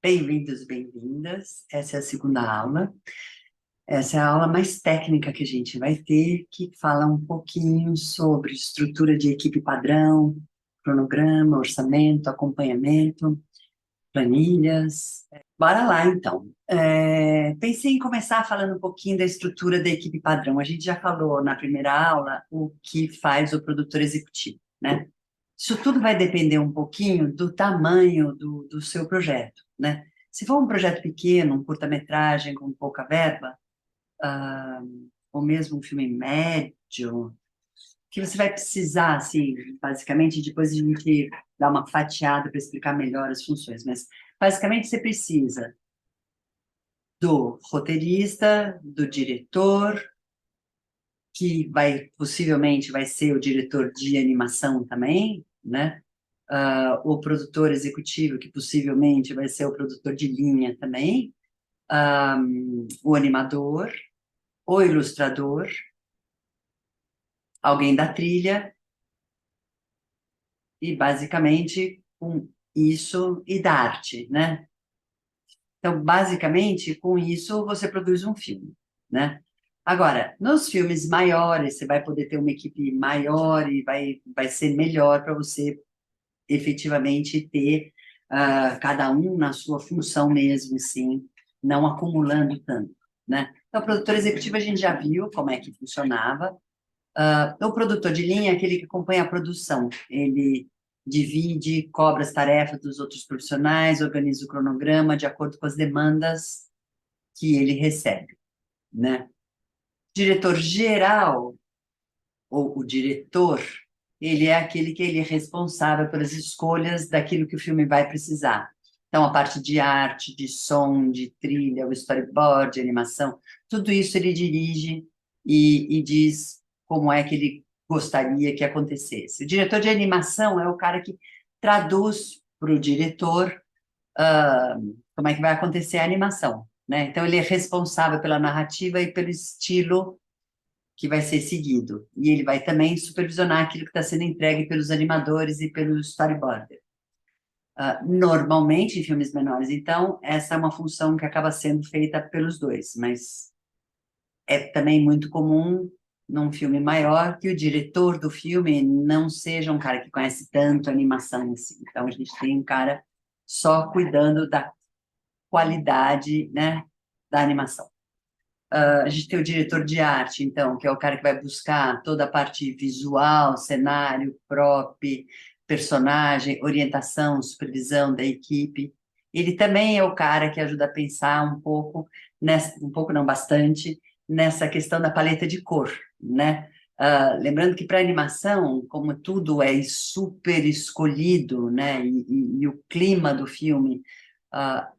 Bem-vindos, bem-vindas. Essa é a segunda aula. Essa é a aula mais técnica que a gente vai ter, que fala um pouquinho sobre estrutura de equipe padrão, cronograma, orçamento, acompanhamento, planilhas. Bora lá, então. Pensei em começar falando um pouquinho da estrutura da equipe padrão. A gente já falou na primeira aula o que faz o produtor executivo, né? Isso tudo vai depender um pouquinho do tamanho do seu projeto, né? Se for um projeto pequeno, um curta-metragem com pouca verba, ah, ou mesmo um filme médio, que você vai precisar, assim, basicamente, depois a gente dá uma fatiada para explicar melhor as funções, mas basicamente você precisa do roteirista, do diretor, que possivelmente vai ser o diretor de animação também, né? O produtor executivo, que possivelmente vai ser o produtor de linha também, o animador, o ilustrador, alguém da trilha, e basicamente com isso e da arte, né? Então, basicamente, com isso você produz um filme, né? Agora, nos filmes maiores, você vai poder ter uma equipe maior e vai ser melhor para você efetivamente ter cada um na sua função mesmo, assim, não acumulando tanto, né? Então, o produtor executivo a gente já viu como é que funcionava. O produtor de linha é aquele que acompanha a produção. Ele divide, cobra as tarefas dos outros profissionais, organiza o cronograma de acordo com as demandas que ele recebe, né? Diretor geral, ou o diretor, ele é aquele que ele é responsável pelas escolhas daquilo que o filme vai precisar. Então, a parte de arte, de som, de trilha, o storyboard, de animação, tudo isso ele dirige e diz como é que ele gostaria que acontecesse. O diretor de animação é o cara que traduz para o diretor como é que vai acontecer a animação, né? Então, ele é responsável pela narrativa e pelo estilo que vai ser seguido. E ele vai também supervisionar aquilo que está sendo entregue pelos animadores e pelo storyboarder. Normalmente, em filmes menores, então, essa é uma função que acaba sendo feita pelos dois, mas é também muito comum, num filme maior, que o diretor do filme não seja um cara que conhece tanto animação assim. Então, a gente tem um cara só cuidando da qualidade, né, da animação. A gente tem o diretor de arte, então, que é o cara que vai buscar toda a parte visual, cenário, prop, personagem, orientação, supervisão da equipe. Ele também é o cara que ajuda a pensar um pouco, um pouco não, bastante, nessa questão da paleta de cor, né? Lembrando que para animação, como tudo é super escolhido, né, e o clima do filme uh,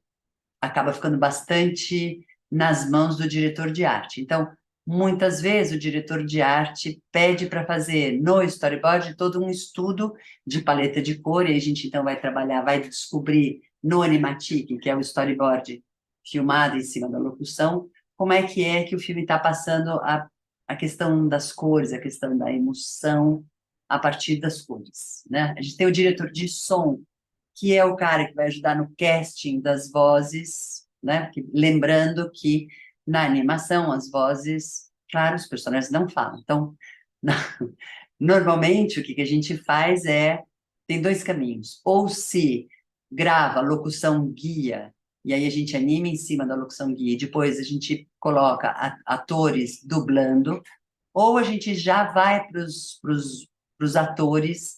acaba ficando bastante nas mãos do diretor de arte. Então, muitas vezes o diretor de arte pede para fazer no storyboard todo um estudo de paleta de cor, e a gente então vai trabalhar, vai descobrir no animatic, que é o storyboard filmado em cima da locução, como é que o filme está passando a questão das cores, a questão da emoção a partir das cores, né? A gente tem o diretor de som, que é o cara que vai ajudar no casting das vozes, né? Lembrando que na animação as vozes, claro, os personagens não falam. Então, normalmente o que a gente faz tem dois caminhos. Ou se grava locução guia, e aí a gente anima em cima da locução guia, e depois a gente coloca atores dublando, ou a gente já vai para os atores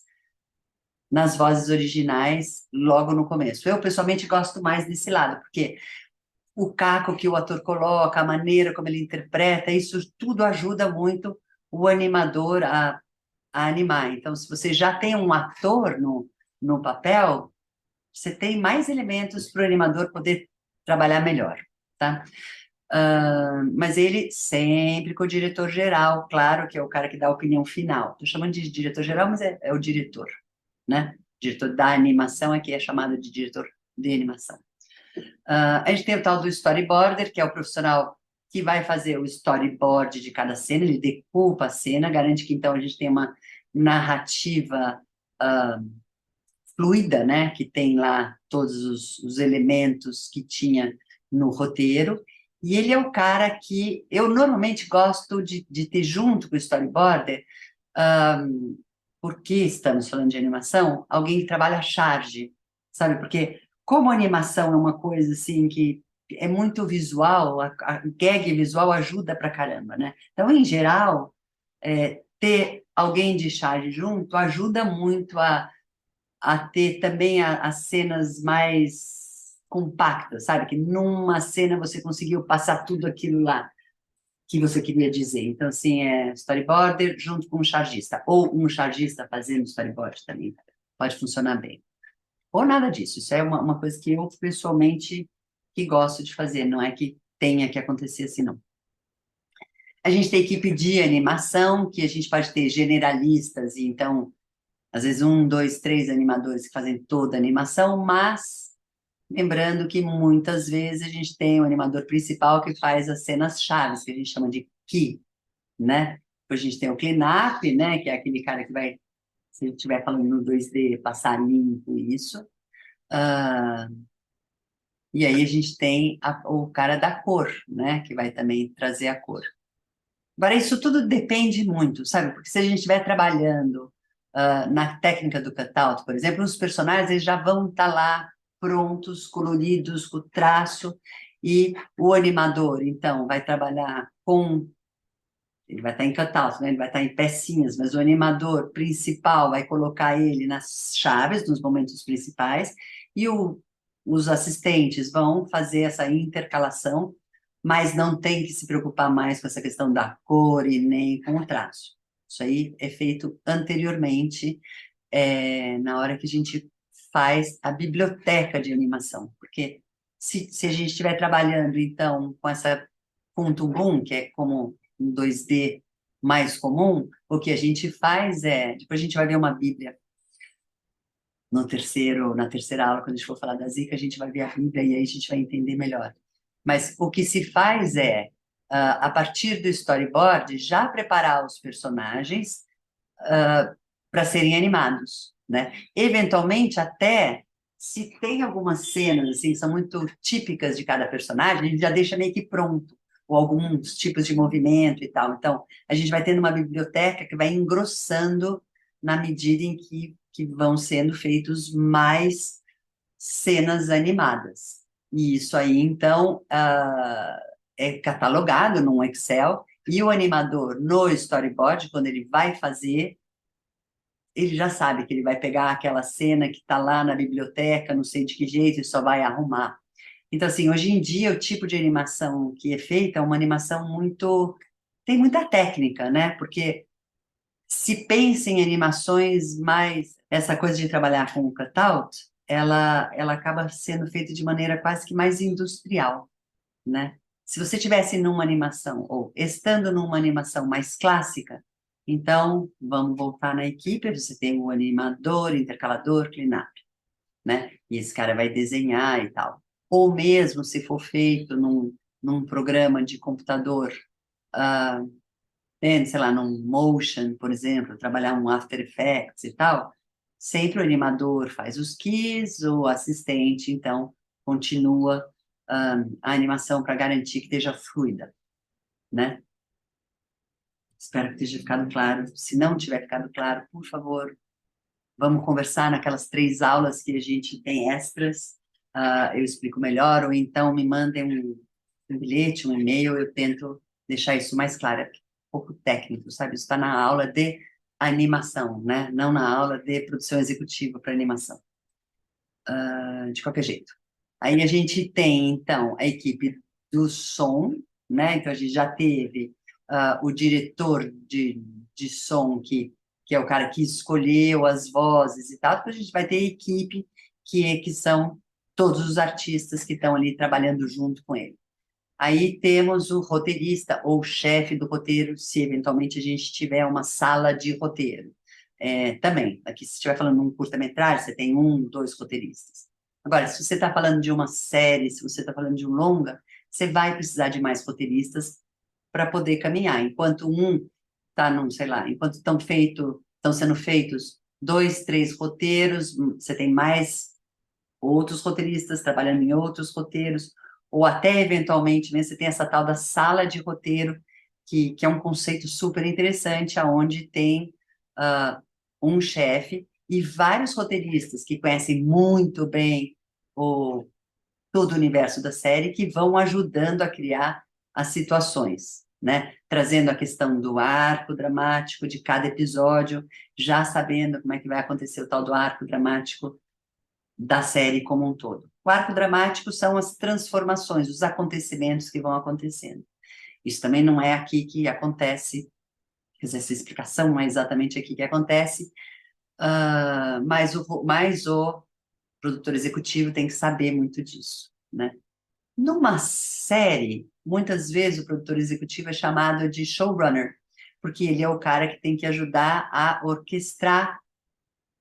nas vozes originais logo no começo. Eu, pessoalmente, gosto mais desse lado, porque o caco que o ator coloca, a maneira como ele interpreta, isso tudo ajuda muito o animador a animar. Então, se você já tem um ator no papel, você tem mais elementos para o animador poder trabalhar melhor, tá? Mas ele sempre com o diretor geral, claro, que é o cara que dá a opinião final. Estou chamando de diretor geral, mas é o diretor, né? Diretor da animação aqui é chamado de diretor de animação. A gente tem o tal do storyboarder, que é o profissional que vai fazer o storyboard de cada cena, ele decupa a cena, garante que então a gente tem uma narrativa fluida, né? Que tem lá todos os elementos que tinha no roteiro. E ele é o cara que eu normalmente gosto de ter junto com o storyboarder, um, porque estamos falando de animação, alguém que trabalha a charge, sabe? Porque como a animação é uma coisa assim que é muito visual, a gag visual ajuda pra caramba, né? Então, em geral, ter alguém de charge junto ajuda muito a ter também as cenas mais compactas, sabe? Que numa cena você conseguiu passar tudo aquilo lá que você queria dizer. Então, assim, é storyboarder junto com um chargista, ou um chargista fazendo storyboard também pode funcionar bem. Ou nada disso, isso é uma coisa que eu, pessoalmente, que gosto de fazer, não é que tenha que acontecer assim, não. A gente tem equipe de animação, que a gente pode ter generalistas, e então, às vezes, um, dois, três animadores que fazem toda a animação, mas lembrando que muitas vezes a gente tem o animador principal que faz as cenas chaves, que a gente chama de key, né? Depois a gente tem o cleanup, né? Que é aquele cara que vai, se ele estiver falando no 2D, passar limpo isso. Ah, e aí a gente tem o cara da cor, né? Que vai também trazer a cor. Agora, isso tudo depende muito, sabe? Porque se a gente estiver trabalhando na técnica do cutout, por exemplo, os personagens eles já vão estar lá prontos, coloridos, com traço, e o animador, então, vai trabalhar com. Ele vai estar em cutout, né? Ele vai estar em pecinhas, mas o animador principal vai colocar ele nas chaves, nos momentos principais, e os assistentes vão fazer essa intercalação, mas não tem que se preocupar mais com essa questão da cor e nem com o traço. Isso aí é feito anteriormente, na hora que a gente faz a biblioteca de animação, porque se a gente estiver trabalhando, então, com essa ponto boom, que é como um 2D mais comum, o que a gente faz depois a gente vai ver uma Bíblia na terceira aula, quando a gente for falar da Zika, a gente vai ver a Bíblia e aí a gente vai entender melhor. Mas o que se faz a partir do storyboard, já preparar os personagens para serem animados, né? Eventualmente, até se tem algumas cenas assim, que são muito típicas de cada personagem, a gente já deixa meio que pronto, ou alguns tipos de movimento e tal. Então, a gente vai tendo uma biblioteca que vai engrossando na medida em que vão sendo feitos mais cenas animadas. E isso aí, então, é catalogado num Excel, e o animador, no storyboard, quando ele vai fazer, ele já sabe que ele vai pegar aquela cena que está lá na biblioteca, não sei de que jeito, e só vai arrumar. Então, assim, hoje em dia, o tipo de animação que é feita é uma animação muito. Tem muita técnica, né? Porque se pensa em animações mais. Essa coisa de trabalhar com o cutout, ela acaba sendo feita de maneira quase que mais industrial, né? Se você tivesse numa animação, ou estando numa animação mais clássica, então vamos voltar na equipe, você tem o animador, intercalador, cleanup, né? E esse cara vai desenhar e tal. Ou mesmo se for feito num programa de computador, ah, sei lá, num Motion, por exemplo, trabalhar um After Effects e tal, sempre o animador faz os keys, o assistente, então, continua a animação para garantir que esteja fluida, né? Espero que tenha ficado claro. Se não tiver ficado claro, por favor, vamos conversar naquelas 3 aulas que a gente tem extras. Eu explico melhor, ou então me mandem um bilhete, um e-mail, eu tento deixar isso mais claro. É um pouco técnico, sabe? Isso está na aula de animação, né? Não na aula de produção executiva para animação. De qualquer jeito. Aí a gente tem, então, a equipe do som, né? Então a gente já teve o diretor de som, que é o cara que escolheu as vozes e tal, depois a gente vai ter a equipe que são todos os artistas que estão ali trabalhando junto com ele. Aí temos o roteirista ou chefe do roteiro, se eventualmente a gente tiver uma sala de roteiro. Também, aqui se estiver falando de um curta-metragem, você tem um, dois roteiristas. Agora, se você está falando de uma série, se você está falando de um longa, você vai precisar de mais roteiristas para poder caminhar. Enquanto um está num, sei lá, enquanto estão sendo feitos 2, 3 roteiros, você tem mais outros roteiristas trabalhando em outros roteiros, ou até eventualmente mesmo você tem essa tal da sala de roteiro, que é um conceito super interessante, aonde tem ah, um chefe e vários roteiristas que conhecem muito bem o, todo o universo da série, que vão ajudando a criar as situações, né? Trazendo a questão do arco dramático de cada episódio, já sabendo como é que vai acontecer o tal do arco dramático da série como um todo. O arco dramático são as transformações, os acontecimentos que vão acontecendo. Isso também não é aqui que acontece, quer dizer, essa explicação não é exatamente aqui que acontece, mas o produtor executivo tem que saber muito disso, né? Numa série, muitas vezes o produtor executivo é chamado de showrunner, porque ele é o cara que tem que ajudar a orquestrar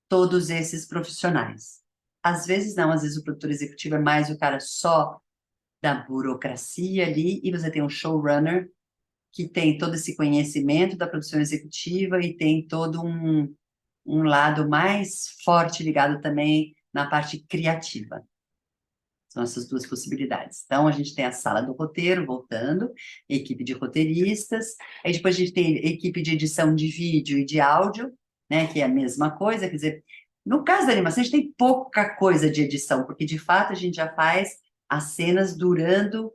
todos esses profissionais. Às vezes não, às vezes o produtor executivo é mais o cara só da burocracia ali, e você tem um showrunner que tem todo esse conhecimento da produção executiva e tem todo um lado mais forte ligado também na parte criativa. São essas duas possibilidades. Então, a gente tem a sala do roteiro, voltando, equipe de roteiristas, aí depois a gente tem equipe de edição de vídeo e de áudio, né, que é a mesma coisa, quer dizer, no caso da animação, a gente tem pouca coisa de edição, porque de fato a gente já faz as cenas durando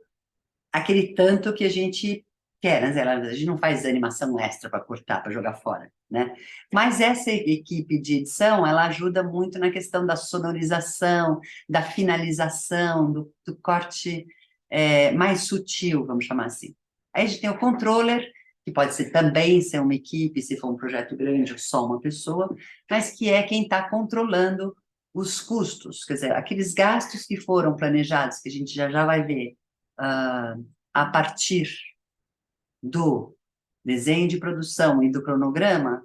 aquele tanto que a gente quer, né? A gente não faz animação extra para cortar, para jogar fora, né? Mas essa equipe de edição, ela ajuda muito na questão da sonorização, da finalização, do corte mais sutil, vamos chamar assim. Aí a gente tem o controller, que pode ser também ser uma equipe, se for um projeto grande ou só uma pessoa, mas que é quem está controlando os custos, quer dizer, aqueles gastos que foram planejados, que a gente já vai ver, ah, a partir do desenho de produção e do cronograma,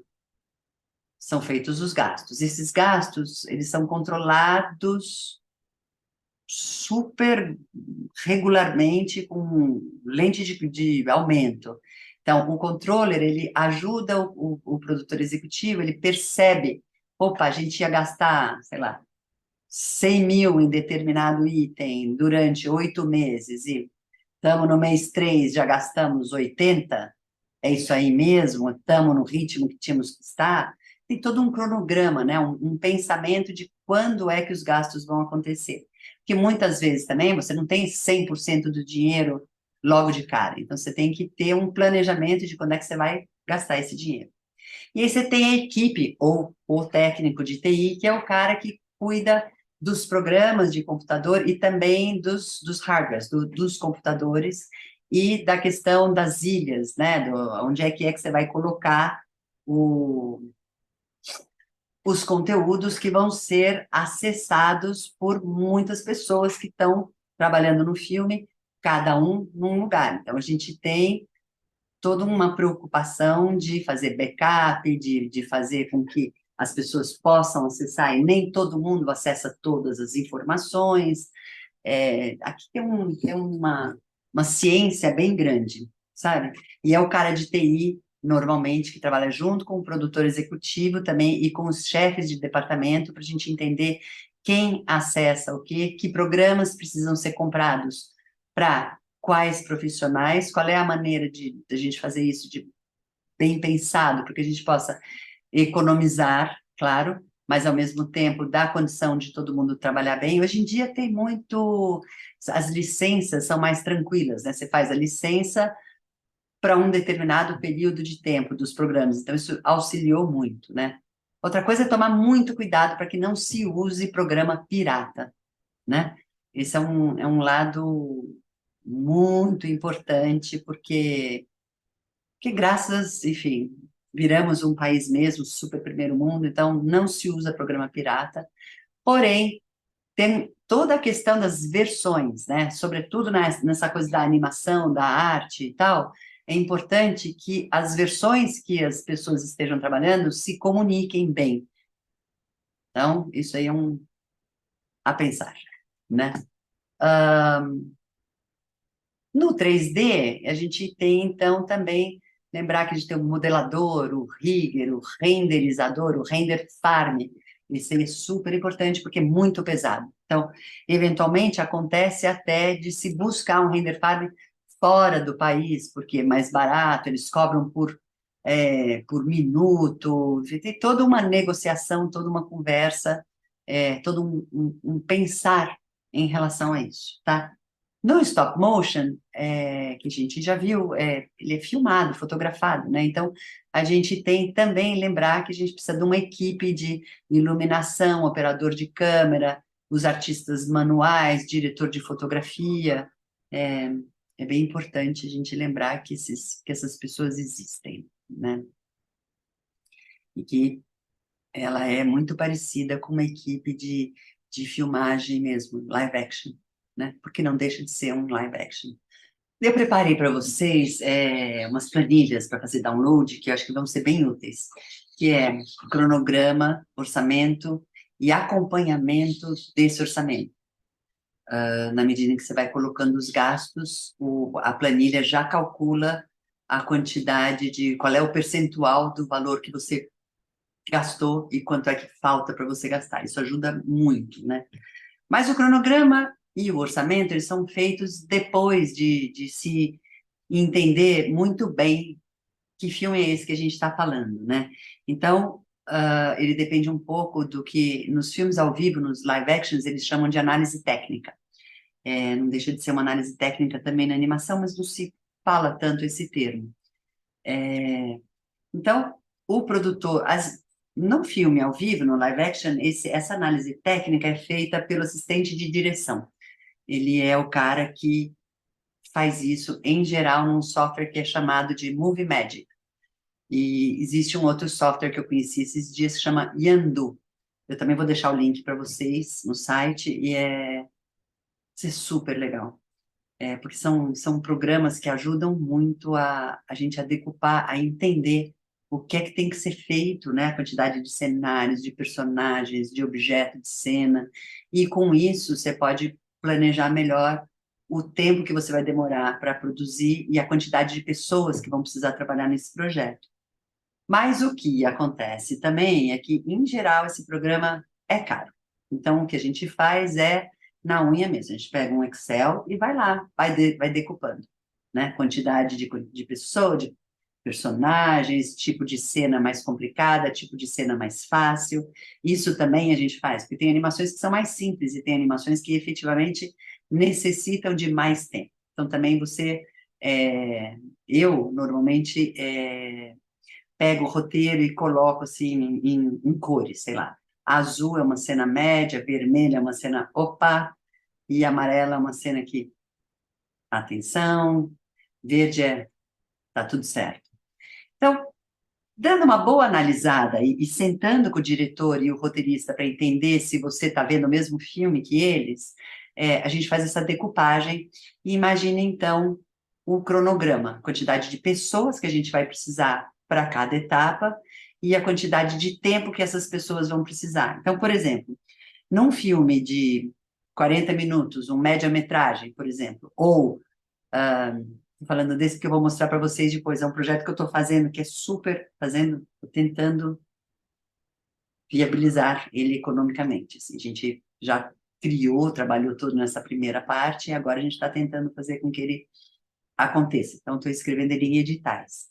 são feitos os gastos. Esses gastos, eles são controlados super regularmente com lente de aumento. Então, o controller, ele ajuda o produtor executivo, ele percebe, opa, a gente ia gastar, sei lá, 100 mil em determinado item durante 8 meses e estamos no mês 3, já gastamos 80, é isso aí mesmo, estamos no ritmo que tínhamos que estar. Tem todo um cronograma, né? Um pensamento de quando é que os gastos vão acontecer. Porque muitas vezes também você não tem 100% do dinheiro logo de cara, então você tem que ter um planejamento de quando é que você vai gastar esse dinheiro. E aí você tem a equipe, ou o técnico de TI, que é o cara que cuida dos programas de computador e também dos hardwares, dos computadores e da questão das ilhas, né? Onde é que você vai colocar o, os conteúdos que vão ser acessados por muitas pessoas que estão trabalhando no filme, cada um num lugar. Então, a gente tem toda uma preocupação de fazer backup, de fazer com que as pessoas possam acessar, e nem todo mundo acessa todas as informações. Aqui tem uma ciência bem grande, sabe? E é o cara de TI, normalmente, que trabalha junto com o produtor executivo também e com os chefes de departamento, para a gente entender quem acessa o quê, que programas precisam ser comprados para quais profissionais, qual é a maneira de a gente fazer isso de bem pensado, para que a gente possa economizar, claro, mas ao mesmo tempo dar condição de todo mundo trabalhar bem. Hoje em dia tem muito, as licenças são mais tranquilas, né? Você faz a licença para um determinado período de tempo dos programas, então isso auxiliou muito, né? Outra coisa é tomar muito cuidado para que não se use programa pirata, né? Esse é um lado muito importante, porque graças, enfim, viramos um país mesmo, super primeiro mundo, então não se usa programa pirata, porém, tem toda a questão das versões, né? Sobretudo nessa coisa da animação, da arte e tal, é importante que as versões que as pessoas estejam trabalhando se comuniquem bem. Então, isso aí é a pensar, né? No 3D, a gente tem, então, também lembrar que a gente tem o modelador, o rigger, o renderizador, o render farm. Isso é super importante porque é muito pesado. Então, eventualmente, acontece até de se buscar um render farm fora do país, porque é mais barato, eles cobram por minuto, tem toda uma negociação, toda uma conversa, todo um pensar em relação a isso, tá? No stop motion, que a gente já viu, ele é filmado, fotografado, né? Então, a gente tem também lembrar que a gente precisa de uma equipe de iluminação, operador de câmera, os artistas manuais, diretor de fotografia. É, é bem importante a gente lembrar que essas pessoas existem, né? E que ela é muito parecida com uma equipe de filmagem mesmo, live action, né? Porque não deixa de ser um live action. Eu preparei para vocês umas planilhas para fazer download, que eu acho que vão ser bem úteis, que é cronograma, orçamento e acompanhamento desse orçamento. Na medida em que você vai colocando os gastos, a planilha já calcula a quantidade de qual é o percentual do valor que você gastou e quanto é que falta para você gastar. Isso ajuda muito, né? Mas o cronograma e o orçamento, eles são feitos depois de se entender muito bem que filme é esse que a gente está falando, né? Então, ele depende um pouco do que, nos filmes ao vivo, nos live actions, eles chamam de análise técnica. Não deixa de ser uma análise técnica também na animação, mas não se fala tanto esse termo. Então, o produtor, no filme ao vivo, no live action, essa análise técnica é feita pelo assistente de direção. Ele é o cara que faz isso, em geral, num software que é chamado de Movie Magic. E existe um outro software que eu conheci esses dias que chama Yandu. Eu também vou deixar o link para vocês no site e isso é super legal. Porque são programas que ajudam muito a gente a decupar, a entender o que é que tem que ser feito, né? A quantidade de cenários, de personagens, de objeto de cena. E com isso você pode planejar melhor o tempo que você vai demorar para produzir e a quantidade de pessoas que vão precisar trabalhar nesse projeto. Mas o que acontece também é que, em geral, esse programa é caro. Então, o que a gente faz é na unha mesmo. A gente pega um Excel e vai lá, vai decupando, né? Quantidade de pessoa, de personagens, tipo de cena mais complicada, tipo de cena mais fácil. Isso também a gente faz, porque tem animações que são mais simples e tem animações que efetivamente necessitam de mais tempo. Então, também eu normalmente pego o roteiro e coloco assim em cores, sei lá. Azul é uma cena média, vermelha é uma cena opa, e amarela é uma cena que atenção, verde tá tudo certo. Então, dando uma boa analisada e sentando com o diretor e o roteirista para entender se você está vendo o mesmo filme que eles, a gente faz essa decupagem e imagina então o cronograma, a quantidade de pessoas que a gente vai precisar para cada etapa e a quantidade de tempo que essas pessoas vão precisar. Então, por exemplo, num filme de 40 minutos, um média-metragem, por exemplo, ou falando desse que eu vou mostrar para vocês depois, é um projeto que eu estou fazendo que é super fazendo, tentando viabilizar ele economicamente. Assim, a gente já criou, trabalhou todo nessa primeira parte e agora a gente está tentando fazer com que ele aconteça. Então, estou escrevendo ele em editais.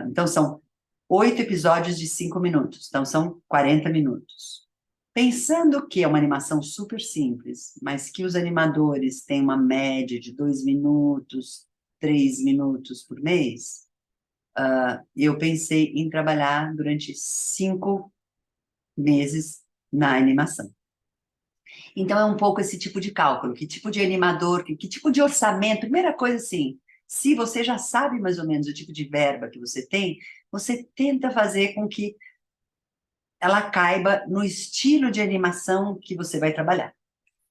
Então, são 8 episódios de 5 minutos. Então, são 40 minutos. Pensando que é uma animação super simples, mas que os animadores têm uma média de 2 minutos, 3 minutos por mês, eu pensei em trabalhar durante 5 meses na animação. Então, é um pouco esse tipo de cálculo, que tipo de animador, que tipo de orçamento. Primeira coisa, assim, se você já sabe mais ou menos o tipo de verba que você tem, você tenta fazer com que ela caiba no estilo de animação que você vai trabalhar,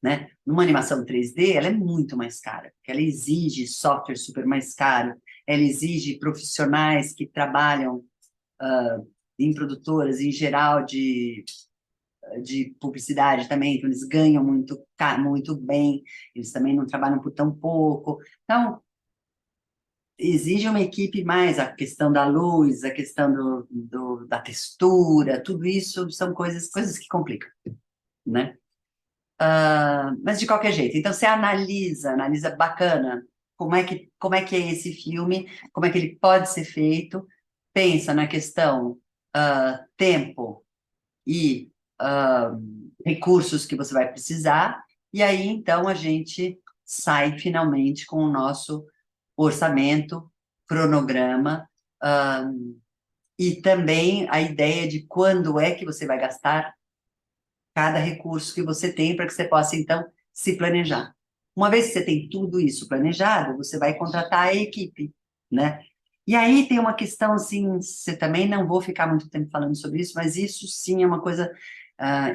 né? Numa animação 3D, ela é muito mais cara, porque ela exige software super mais caro, ela exige profissionais que trabalham em produtoras, em geral, de publicidade também, então eles ganham muito bem, eles também não trabalham por tão pouco. Então, exige uma equipe mais, a questão da luz, a questão da textura, tudo isso são coisas que complicam, né? Mas de qualquer jeito, então você analisa bacana, como é que é esse filme, como é que ele pode ser feito, pensa na questão tempo e ah, recursos que você vai precisar, e aí então a gente sai finalmente com o nosso orçamento, cronograma, ah, e também a ideia de quando é que você vai gastar cada recurso que você tem para que você possa, então, se planejar. Uma vez que você tem tudo isso planejado, você vai contratar a equipe, né? E aí tem uma questão, assim, você também não vou ficar muito tempo falando sobre isso, mas isso sim é uma coisa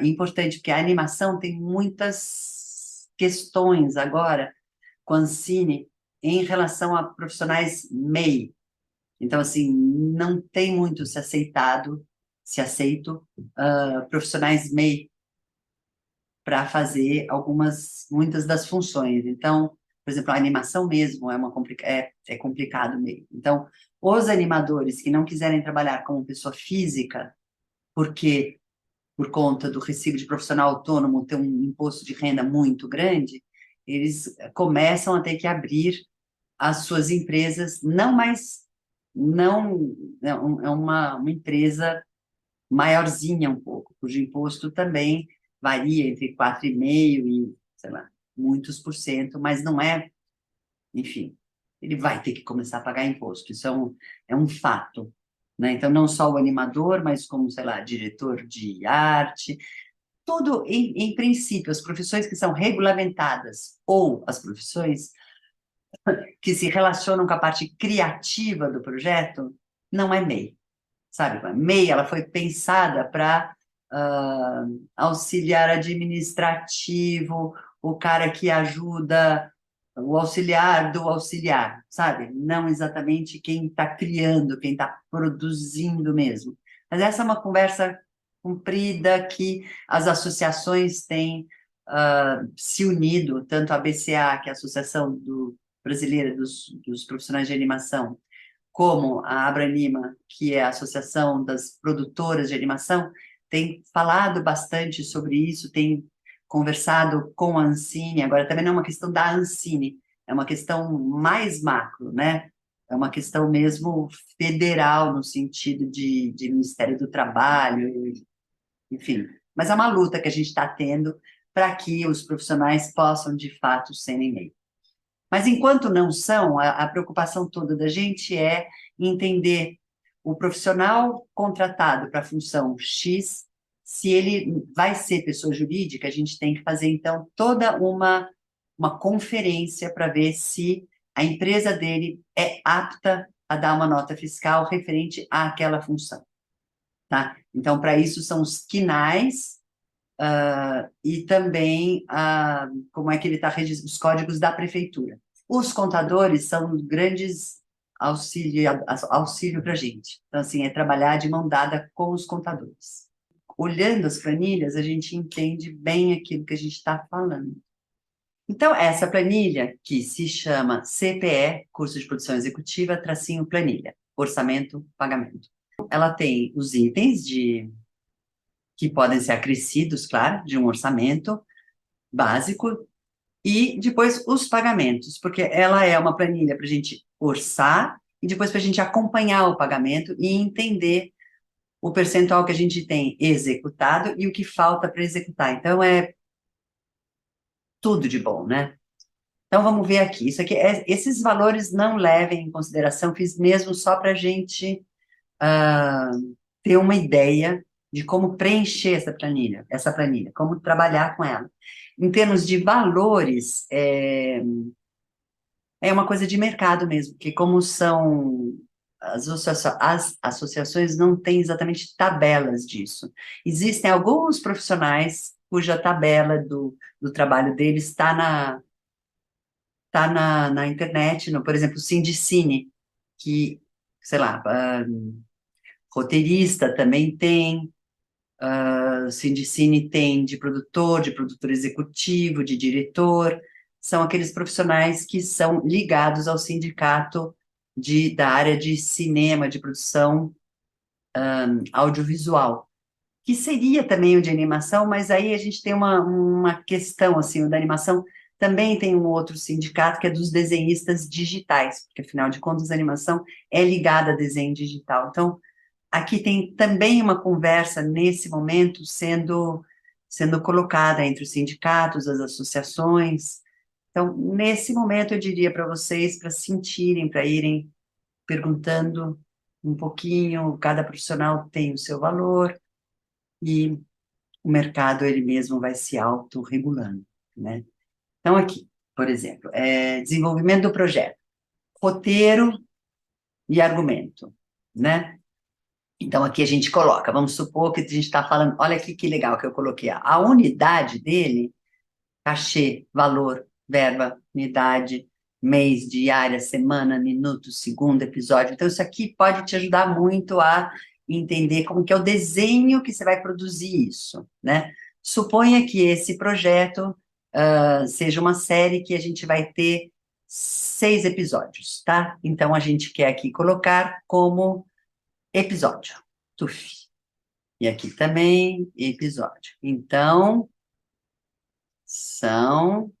importante, porque a animação tem muitas questões agora com a Ancine em relação a profissionais MEI. Então, assim, não tem muito se aceito profissionais MEI para fazer muitas das funções. Então, por exemplo, a animação mesmo é complicado meio. Então, os animadores que não quiserem trabalhar como pessoa física, porque por conta do recibo de profissional autônomo ter um imposto de renda muito grande, eles começam a ter que abrir as suas empresas, não mais, não, é uma empresa maiorzinha um pouco, cujo imposto também varia entre 4,5% e, sei lá, muitos por cento, mas não é, enfim, ele vai ter que começar a pagar imposto, isso é um fato, né? Então, não só o animador, mas como, sei lá, diretor de arte, tudo, em princípio, as profissões que são regulamentadas ou as profissões que se relacionam com a parte criativa do projeto, não é MEI, sabe? A MEI, ela foi pensada para auxiliar administrativo, o cara que ajuda, o auxiliar do auxiliar, sabe? Não exatamente quem está criando, quem está produzindo mesmo. Mas essa é uma conversa comprida que as associações têm se unido, tanto a BCA, que é a Associação Brasileira dos Profissionais de Animação, como a Abranima, que é a Associação das Produtoras de Animação, tem falado bastante sobre isso, tem conversado com a Ancine. Agora, também não é uma questão da Ancine, é uma questão mais macro, né? É uma questão mesmo federal, no sentido de Ministério do Trabalho, enfim. Mas é uma luta que a gente está tendo para que os profissionais possam, de fato, serem MEI. Mas enquanto não são, a preocupação toda da gente é entender o profissional contratado para a função X, se ele vai ser pessoa jurídica, a gente tem que fazer, então, toda uma conferência para ver se a empresa dele é apta a dar uma nota fiscal referente àquela função, tá? Então, para isso são os quinais, e também como é que ele está registrando os códigos da prefeitura. Os contadores são grandes auxílio para a gente. Então, assim, é trabalhar de mão dada com os contadores. Olhando as planilhas, a gente entende bem aquilo que a gente está falando. Então, essa planilha, que se chama CPE, Curso de Produção Executiva, tracinho planilha, orçamento, pagamento. Ela tem os itens que podem ser acrescidos, claro, de um orçamento básico, e depois os pagamentos, porque ela é uma planilha para a gente orçar e depois para a gente acompanhar o pagamento e entender o percentual que a gente tem executado e o que falta para executar. Então, é tudo de bom, né? Então, vamos ver aqui. Isso aqui, esses valores não levem em consideração, fiz mesmo só para a gente ter uma ideia de como preencher essa planilha, como trabalhar com ela. Em termos de valores, é uma coisa de mercado mesmo, que como são as associações não têm exatamente tabelas disso. Existem alguns profissionais cuja tabela do trabalho deles está na internet, por exemplo, o Sindicine, que, sei lá, roteirista também tem, o Sindicine tem de produtor executivo, de diretor, são aqueles profissionais que são ligados ao sindicato da área de cinema, de produção audiovisual, que seria também o de animação, mas aí a gente tem uma questão, assim, o da animação também tem um outro sindicato que é dos desenhistas digitais, porque afinal de contas a animação é ligada a desenho digital. Então, aqui tem também uma conversa nesse momento sendo colocada entre os sindicatos, as associações. Então, nesse momento eu diria para vocês para sentirem, para irem perguntando um pouquinho, cada profissional tem o seu valor e o mercado ele mesmo vai se autorregulando, né? Então aqui, por exemplo, desenvolvimento do projeto, roteiro e argumento, né? Então aqui a gente coloca, vamos supor que a gente está falando, olha aqui que legal que eu coloquei, a unidade dele, cachê, valor, verba, unidade, mês, diária, semana, minuto, segundo, episódio. Então isso aqui pode te ajudar muito a entender como que é o desenho que você vai produzir isso, né? Suponha que esse projeto seja uma série que a gente vai ter 6 episódios, tá? Então a gente quer aqui colocar como episódio, TUF. E aqui também, episódio. Então, são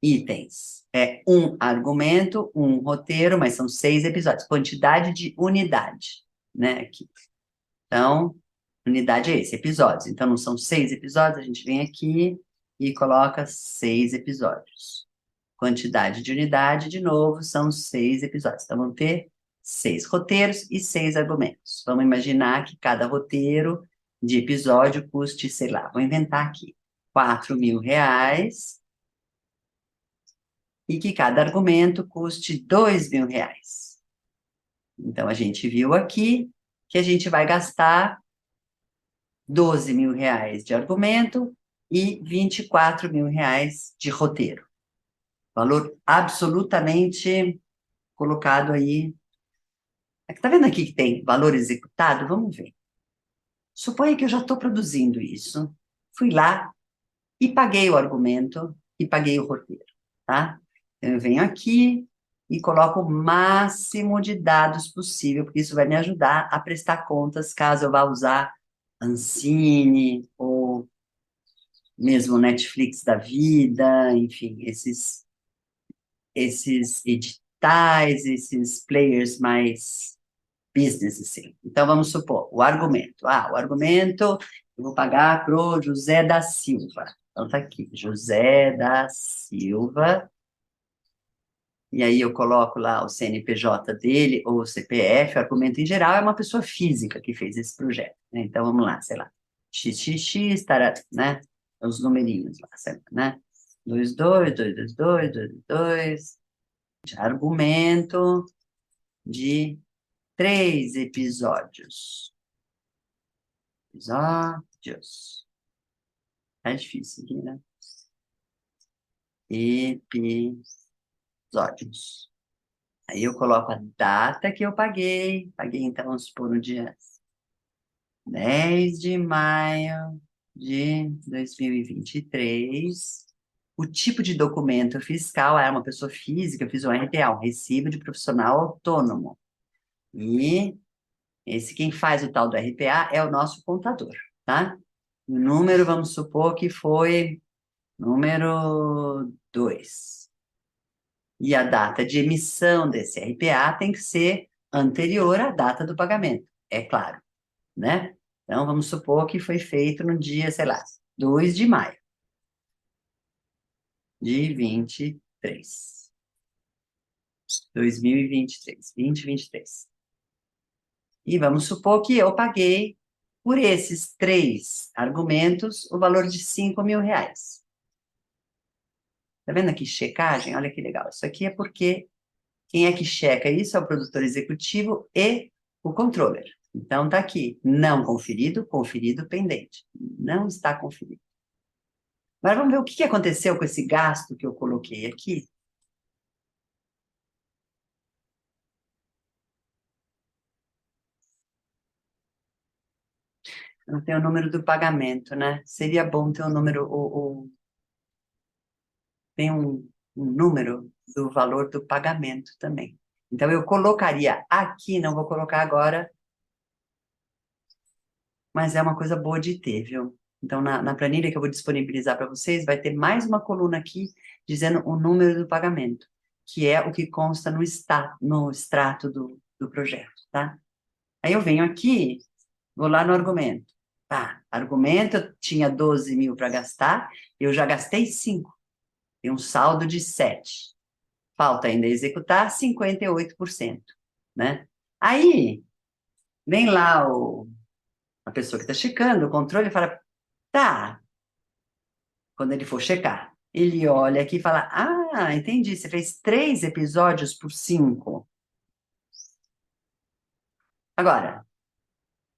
itens. É um argumento, um roteiro, mas são 6 episódios. Quantidade de unidade, né? Aqui. Então, unidade é esse, episódios. Então, não são 6 episódios, a gente vem aqui e coloca 6 episódios. Quantidade de unidade, de novo, são 6 episódios. Então, vamos ter 6 roteiros e 6 argumentos. Vamos imaginar que cada roteiro de episódio custe, sei lá, vou inventar aqui, R$ 4.000 e que cada argumento custe R$ 2.000. Então, a gente viu aqui que a gente vai gastar R$ 12.000 de argumento e R$ 24.000 de roteiro. Valor absolutamente colocado aí. Tá vendo aqui que tem valor executado? Vamos ver. Suponha que eu já estou produzindo isso. Fui lá e paguei o argumento e paguei o roteiro, tá? Então, eu venho aqui e coloco o máximo de dados possível, porque isso vai me ajudar a prestar contas caso eu vá usar Ancine ou mesmo Netflix da vida, enfim, esses editais, esses players mais business, assim. Então, vamos supor, o argumento. O argumento eu vou pagar para o José da Silva. Então, tá aqui, José da Silva. E aí eu coloco lá o CNPJ dele, ou o CPF, o argumento em geral é uma pessoa física que fez esse projeto, né? Então, vamos lá, sei lá, XXX, tará, né? Os numerinhos lá, né? 22, 222, 222. Argumento de 3 episódios. Episódios. É difícil aqui, né? Episódios. Aí eu coloco a data que eu paguei. Paguei, então, vamos supor, no dia 10 de maio de 2023. O tipo de documento fiscal era uma pessoa física, eu fiz um RTA, um recibo de profissional autônomo. E esse quem faz o tal do RPA é o nosso contador, tá? O número, vamos supor que foi número 2. E a data de emissão desse RPA tem que ser anterior à data do pagamento, é claro, né? Então, vamos supor que foi feito no dia, sei lá, 2 de maio de 23. 2023, 2023. E vamos supor que eu paguei por esses 3 argumentos o valor de R$ 5.000. Tá vendo aqui, checagem? Olha que legal. Isso aqui é porque quem é que checa isso é o produtor executivo e o controller. Então, tá aqui, não conferido, conferido pendente. Não está conferido. Agora vamos ver o que aconteceu com esse gasto que eu coloquei aqui. Não tem o número do pagamento, né? Seria bom ter o número, tem um número do valor do pagamento também. Então, eu colocaria aqui, não vou colocar agora, mas é uma coisa boa de ter, viu? Então, na planilha que eu vou disponibilizar para vocês, vai ter mais uma coluna aqui dizendo o número do pagamento, que é o que consta no extrato do projeto, tá? Aí eu venho aqui, vou lá no argumento. Tá, argumento, eu tinha 12 mil para gastar, eu já gastei 5, tem um saldo de 7. Falta ainda executar 58%, né? Aí, vem lá a pessoa que está checando o controle e fala, tá, quando ele for checar, ele olha aqui e fala, ah, entendi, você fez 3 episódios por 5. Agora,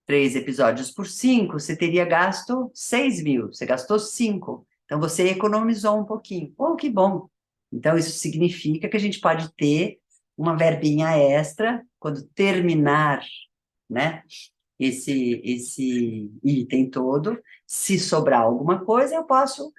3 episódios por 5, você teria gasto 6 mil, você gastou 5. Então, você economizou um pouquinho. Oh, que bom! Então, isso significa que a gente pode ter uma verbinha extra quando terminar, né, esse item todo. Se sobrar alguma coisa, eu posso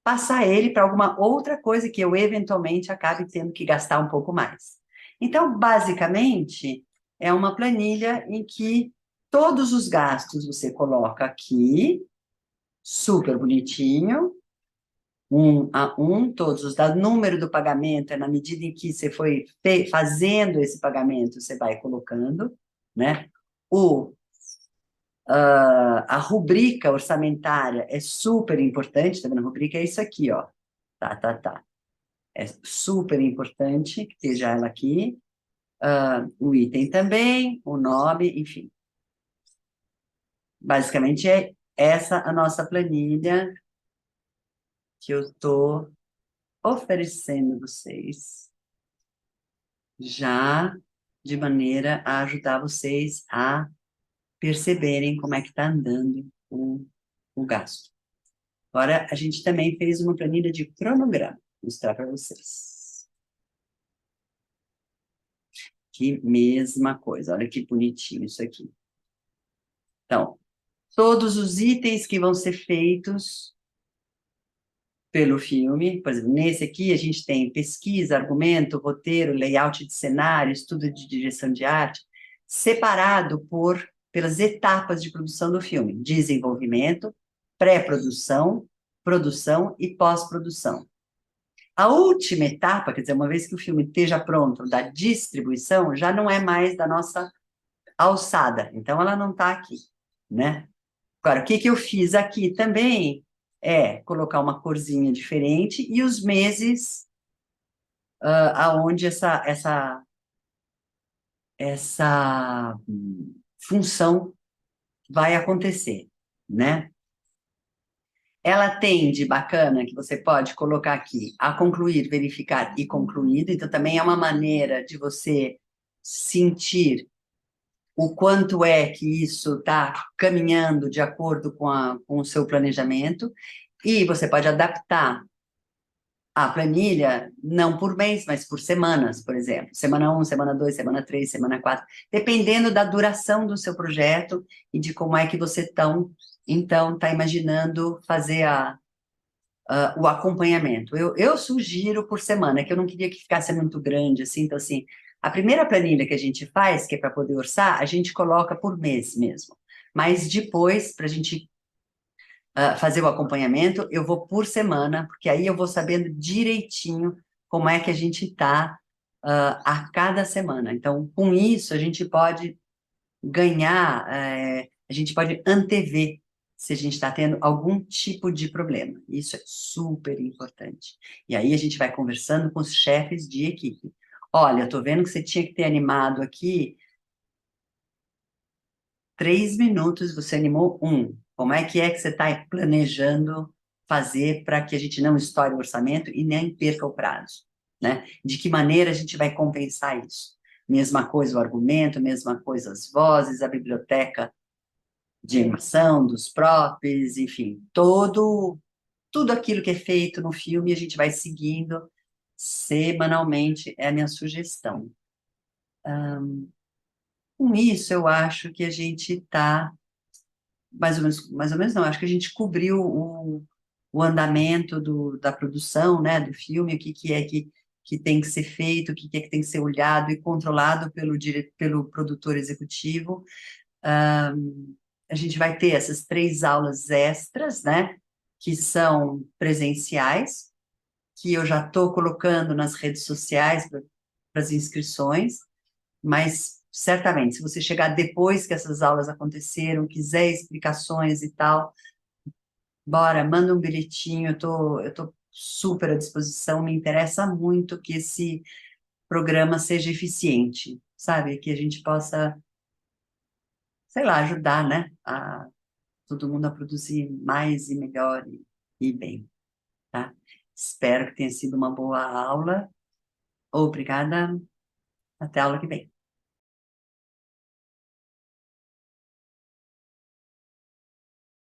passar ele para alguma outra coisa que eu eventualmente acabe tendo que gastar um pouco mais. Então, basicamente, é uma planilha em que todos os gastos você coloca aqui, super bonitinho, um a um, todos os dados, número do pagamento é na medida em que você foi fazendo esse pagamento, você vai colocando, né? A rubrica orçamentária é super importante, tá vendo? A rubrica é isso aqui, ó. Tá. É super importante que esteja ela aqui. O item também, o nome, enfim. Basicamente é essa a nossa planilha que eu estou oferecendo a vocês, já de maneira a ajudar vocês a perceberem como é que está andando o gasto. Agora, a gente também fez uma planilha de cronograma, vou mostrar para vocês. Que mesma coisa, olha que bonitinho isso aqui. Então, todos os itens que vão ser feitos pelo filme, por exemplo, nesse aqui a gente tem pesquisa, argumento, roteiro, layout de cenário, estudo de direção de arte, separado pelas etapas de produção do filme: desenvolvimento, pré-produção, produção e pós-produção. A última etapa, quer dizer, uma vez que o filme esteja pronto, da distribuição, já não é mais da nossa alçada, então ela não está aqui, né? Agora, o que eu fiz aqui também é colocar uma corzinha diferente e os meses aonde essa função vai acontecer, né? Ela tem de bacana que você pode colocar aqui a concluir, verificar e concluído, então também é uma maneira de você sentir o quanto é que isso está caminhando de acordo com o seu planejamento, e você pode adaptar a planilha, não por mês, mas por semanas, por exemplo. Semana 1, semana 2, semana 3, semana 4, dependendo da duração do seu projeto e de como é que você então está imaginando fazer o acompanhamento. Eu sugiro por semana, que eu não queria que ficasse muito grande, assim, então, assim, a primeira planilha que a gente faz, que é para poder orçar, a gente coloca por mês mesmo. Mas depois, para a gente fazer o acompanhamento, eu vou por semana, porque aí eu vou sabendo direitinho como é que a gente está a cada semana. Então, com isso, a gente pode ganhar, a gente pode antever se a gente está tendo algum tipo de problema. Isso é super importante. E aí a gente vai conversando com os chefes de equipe. Olha, eu estou vendo que você tinha que ter animado aqui 3 minutos, você animou 1. Como é que você está planejando fazer para que a gente não estoure o orçamento e nem perca o prazo, né? De que maneira a gente vai compensar isso? Mesma coisa o argumento, mesma coisa as vozes, a biblioteca de animação, dos props, enfim, tudo aquilo que é feito no filme a gente vai seguindo semanalmente, é a minha sugestão. Com isso, eu acho que a gente está mais ou menos não, acho que a gente cobriu o andamento da produção, né, do filme, o que é que que tem que ser feito, o que é que tem que ser olhado e controlado pelo produtor executivo. A gente vai ter essas 3 aulas extras, né, que são presenciais, que eu já estou colocando nas redes sociais para as inscrições, mas certamente, se você chegar depois que essas aulas aconteceram, quiser explicações e tal, bora, manda um bilhetinho, eu tô super à disposição, me interessa muito que esse programa seja eficiente, sabe? Que a gente possa, sei lá, ajudar, né? A todo mundo a produzir mais e melhor e bem, tá? Espero que tenha sido uma boa aula. Obrigada. Até a aula que vem.